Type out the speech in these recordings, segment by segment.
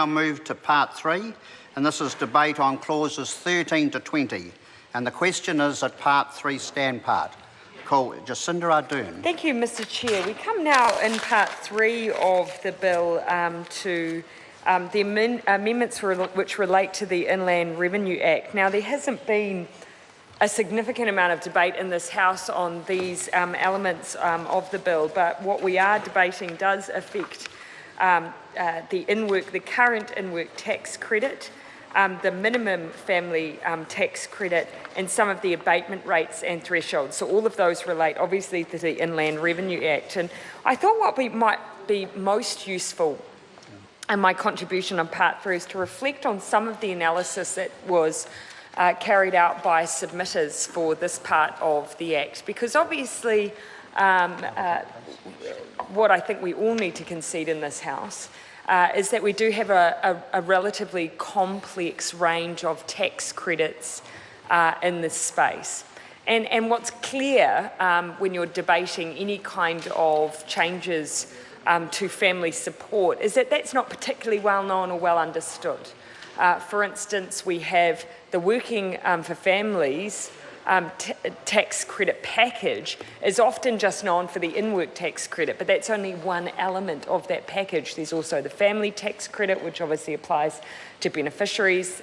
now move to part 3, and this is debate on clauses 13 to 20. And the question is at part 3 stand part. Call Jacinda Ardern. Thank you, Mr. Chair. We come now in part 3 of the bill to the amendments which relate to the Inland Revenue Act. Now, there hasn't been a significant amount of debate in this House on these elements of the bill, but what we are debating does affect the current in-work tax credit, the minimum family tax credit, and some of the abatement rates and thresholds. So all of those relate obviously to the Inland Revenue Act. And I thought what might be most useful in my contribution on part 3 is to reflect on some of the analysis that was carried out by submitters for this part of the Act, because obviously what I think we all need to concede in this House is that we do have a relatively complex range of tax credits in this space. And what's clear when you're debating any kind of changes to family support is that that's not particularly well known or well understood. For instance, we have the Working for Families tax credit package is often just known for the in-work tax credit, but that's only one element of that package. There's also the family tax credit, which obviously applies to beneficiaries.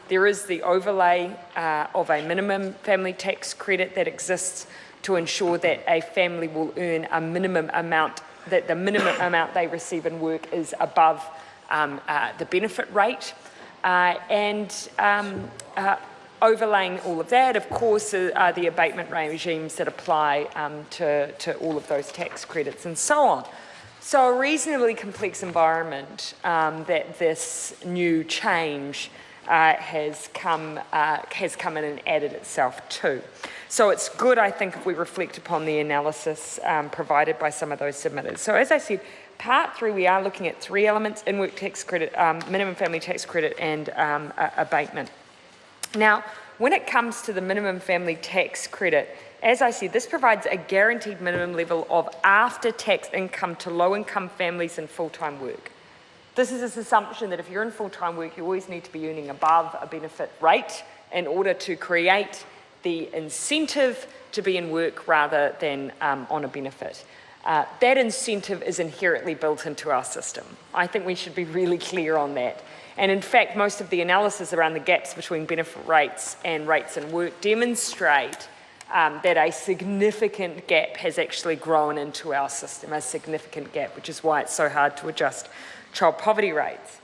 There is the overlay of a minimum family tax credit that exists to ensure that a family will earn a minimum amount, that the minimum amount they receive in work is above the benefit rate. Overlaying all of that, of course, are the abatement regimes that apply to all of those tax credits and so on. So a reasonably complex environment that this new change has come in and added itself to. So it's good, I think, if we reflect upon the analysis provided by some of those submitters. So as I said, part 3, we are looking at 3 elements: in-work tax credit, minimum family tax credit, and abatement. Now, when it comes to the minimum family tax credit, as I said, this provides a guaranteed minimum level of after-tax income to low-income families in full-time work. This is this assumption that if you're in full-time work, you always need to be earning above a benefit rate in order to create the incentive to be in work rather than on a benefit. That incentive is inherently built into our system. I think we should be really clear on that. And in fact, most of the analysis around the gaps between benefit rates and rates in work demonstrate that a significant gap has actually grown into our system, a significant gap, which is why it's so hard to adjust child poverty rates.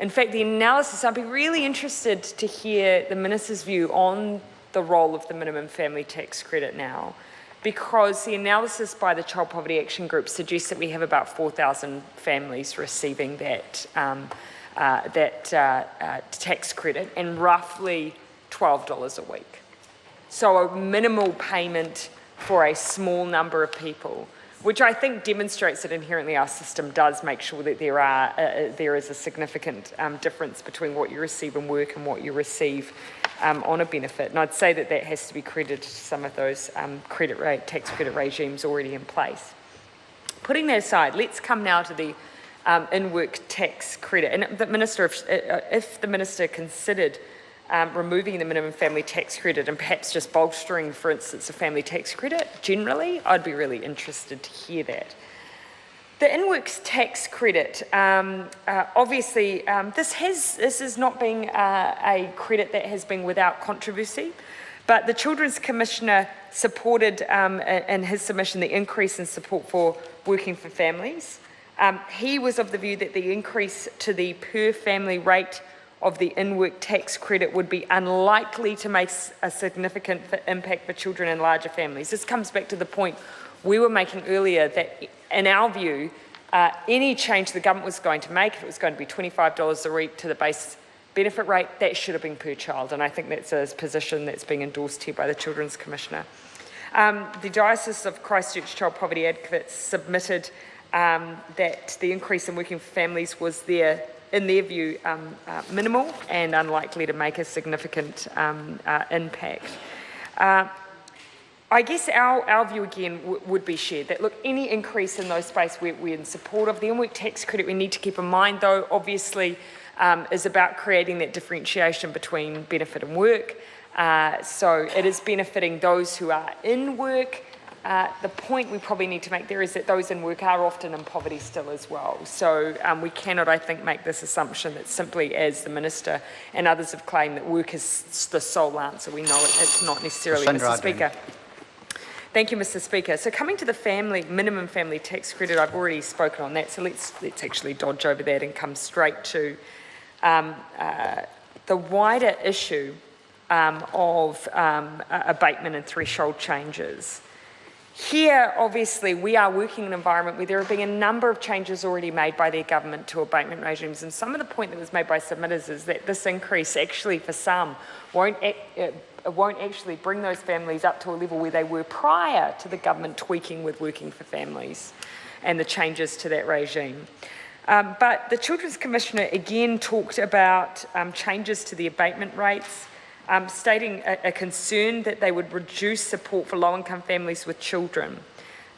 In fact, the analysis, I'd be really interested to hear the Minister's view on the role of the minimum family tax credit now, because the analysis by the Child Poverty Action Group suggests that we have about 4,000 families receiving that tax credit and roughly $12 a week. So a minimal payment for a small number of people, which I think demonstrates that inherently our system does make sure that there is a significant difference between what you receive in work and what you receive on a benefit. And I'd say that that has to be credited to some of those tax credit regimes already in place. Putting that aside, let's come now to the in-work tax credit. And the Minister, if the Minister considered removing the minimum family tax credit and perhaps just bolstering, for instance, the family tax credit generally, I'd be really interested to hear that. The in-work tax credit, obviously, this has not been a credit that has been without controversy, but the Children's Commissioner supported in his submission the increase in support for working for families. He was of the view that the increase to the per family rate of the in-work tax credit would be unlikely to make a significant impact for children in larger families. This comes back to the point we were making earlier that, in our view, any change the government was going to make, if it was going to be $25 a week to the base benefit rate, that should have been per child. And I think that's a position that's being endorsed here by the Children's Commissioner. The Diocese of Christchurch Child Poverty Advocates submitted that the increase in working for families was in their view, minimal and unlikely to make a significant impact. I guess our view again would be shared that, look, any increase in those space we're in support of. The in-work tax credit we need to keep in mind, though, obviously is about creating that differentiation between benefit and work. So it is benefiting those who are in work. The point we probably need to make there is that those in work are often in poverty still as well. So we cannot, I think, make this assumption that simply, as the Minister and others have claimed, that work is the sole answer. We know it's not necessarily, Mr. Speaker. Thank you, Mr. Speaker. So coming to the minimum family tax credit, I've already spoken on that. So let's actually dodge over that and come straight to the wider issue of abatement and threshold changes. Here, obviously, we are working in an environment where there have been a number of changes already made by their government to abatement regimes, and some of the point that was made by submitters is that this increase actually, for some, won't actually bring those families up to a level where they were prior to the government tweaking with working for families and the changes to that regime. But the Children's Commissioner again talked about changes to the abatement rates, stating a concern that they would reduce support for low-income families with children.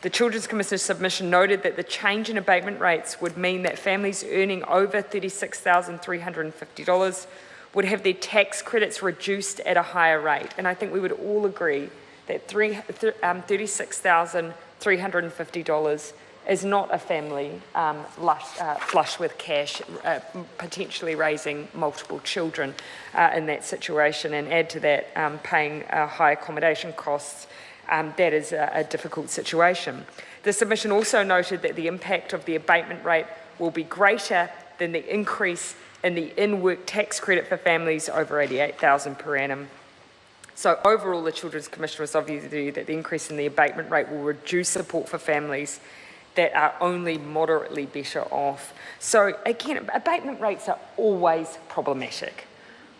The Children's Commissioner's submission noted that the change in abatement rates would mean that families earning over $36,350 would have their tax credits reduced at a higher rate. And I think we would all agree that $36,350 is not a family flush with cash, potentially raising multiple children in that situation, and add to that paying high accommodation costs. That is a difficult situation. The submission also noted that the impact of the abatement rate will be greater than the increase in the in-work tax credit for families over $88,000 per annum. So overall, the Children's Commissioner was of the view that the increase in the abatement rate will reduce support for families that are only moderately better off. So again, abatement rates are always problematic.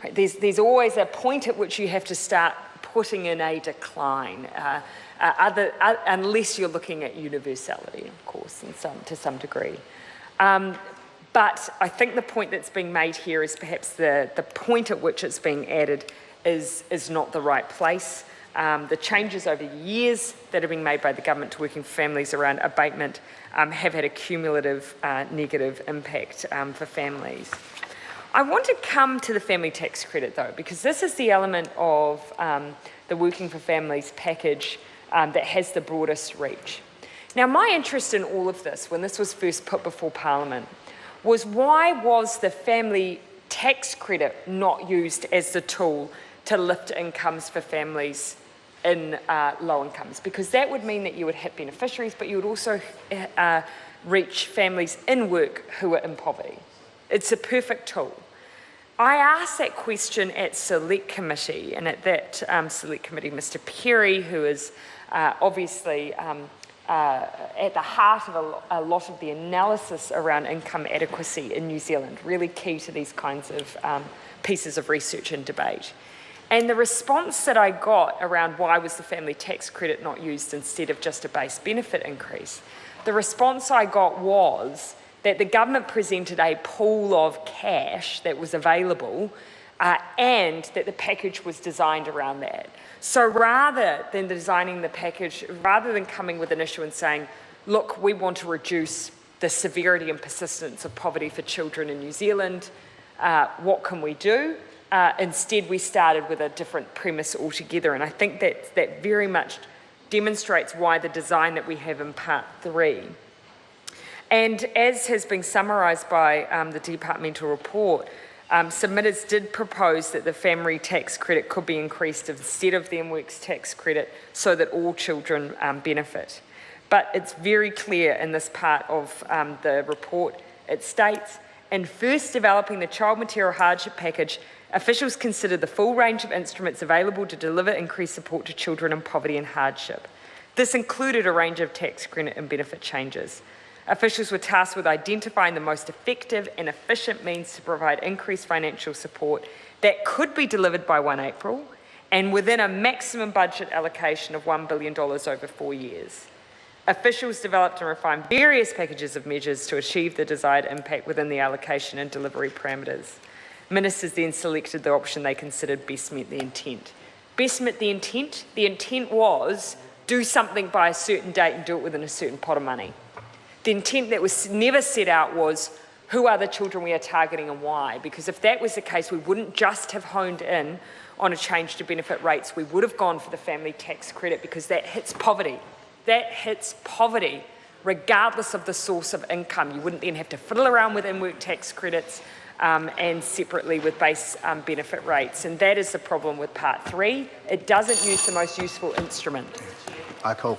Right? There's always a point at which you have to start putting in a decline, unless you're looking at universality, of course, to some degree. But I think the point that's being made here is perhaps the point at which it's being added is not the right place. The changes over years that have been made by the government to working for families around abatement have had a cumulative negative impact for families. I want to come to the family tax credit, though, because this is the element of the Working for Families package that has the broadest reach. Now, my interest in all of this, when this was first put before Parliament, was why was the family tax credit not used as the tool to lift incomes for families in low incomes? Because that would mean that you would hit beneficiaries, but you would also reach families in work who are in poverty. It's a perfect tool. I asked that question at Select Committee, and at that Select Committee, Mr. Perry, who is obviously at the heart of a lot of the analysis around income adequacy in New Zealand, really key to these kinds of pieces of research and debate. And the response that I got around why was the family tax credit not used instead of just a base benefit increase, the response I got was that the government presented a pool of cash that was available and that the package was designed around that. So rather than designing the package, rather than coming with an issue and saying, look, we want to reduce the severity and persistence of poverty for children in New Zealand, what can we do? Instead, we started with a different premise altogether, and I think that very much demonstrates why the design that we have in Part 3. And as has been summarised by the departmental report, submitters did propose that the family tax credit could be increased instead of the in-works tax credit so that all children benefit. But it's very clear in this part of the report, it states, in first developing the child material hardship package, officials considered the full range of instruments available to deliver increased support to children in poverty and hardship. This included a range of tax credit and benefit changes. Officials were tasked with identifying the most effective and efficient means to provide increased financial support that could be delivered by 1 April and within a maximum budget allocation of $1 billion over 4 years. Officials developed and refined various packages of measures to achieve the desired impact within the allocation and delivery parameters. Ministers then selected the option they considered best met the intent. best met the intent. The intent was do something by a certain date and do it within a certain pot of money. The intent that was never set out was who are the children we are targeting and why? Because if that was the case, we wouldn't just have honed in on a change to benefit rates. We would have gone for the family tax credit because that hits poverty. That hits poverty regardless of the source of income. You wouldn't then have to fiddle around with in-work tax credits and separately with base benefit rates. And that is the problem with Part 3. It doesn't use the most useful instrument. Cool.